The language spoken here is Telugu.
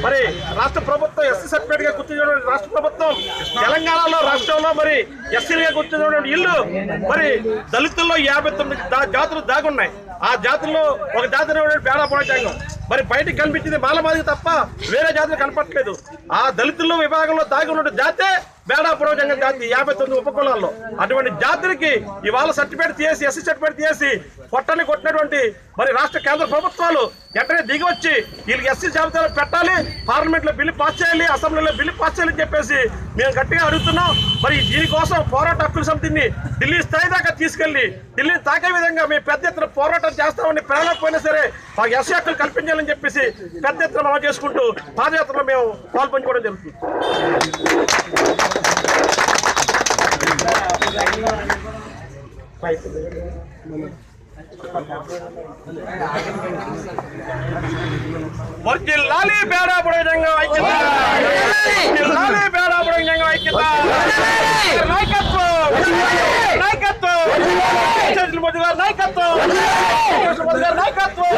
మరి రాష్ట్ర ప్రభుత్వం ఎస్సీ సర్టిఫికేట్ గా గుర్తించినటువంటి రాష్ట్ర ప్రభుత్వం తెలంగాణలో రాష్ట్రంలో మరి ఎస్సీగా గుర్తించినటువంటి ఇల్లు మరి దళితుల్లో 59 జాతులు దాగున్నాయి. ఆ జాతుల్లో ఒక జాతి పేడాపురం సంఘం మరి బయటకు కనిపించింది మాలమాదిగ తప్ప వేరే జాతులు కనపట్లేదు. ఆ దళితుల్లో విభాగంలో దాగి ఉన్న జాతే బేడాపురం సంఘం జాతి 59 ఉపకులాల్లో. అటువంటి జాతులకి ఇవాళ సర్టిఫికేట్ చేసి ఎస్సీ సర్టిఫికేట్ చేసి పొట్టని కొట్టినటువంటి మరి రాష్ట్ర కేంద్ర ప్రభుత్వాలు వెంటనే దిగి వచ్చి వీళ్ళకి ఎస్సీ జాబితాలో పెట్టాలి, పార్లమెంట్ లో బిల్లు పాస్ చేయాలి, అసెంబ్లీలో బిల్లు పాస్ చేయాలని చెప్పేసి మేము గట్టిగా అడుగుతున్నాం. మరి దీనికోసం పోరాట హక్కుల సమితిని ఢిల్లీ స్థాయి దాకా తీసుకెళ్లి ఢిల్లీని తాకే విధంగా మేము పెద్ద ఎత్తున పోరాటం చేస్తామని ప్రేరణపోయినా సరే మాకు ఎస్సీ హక్కులు కల్పించాలని చెప్పేసి పెద్ద ఎత్తున మనం చేసుకుంటూ పాదయాత్రలో మేము పాల్పంచుకోవడం జరుగుతుంది. వర్ధిల్లాలి బేడాపురం సంఘం ఐక్యత, వర్ధిల్లాలి బేడాపురం సంఘం ఐక్యత, నాయకత్వం నాయకత్వం నాయకత్వం నాయకత్వం.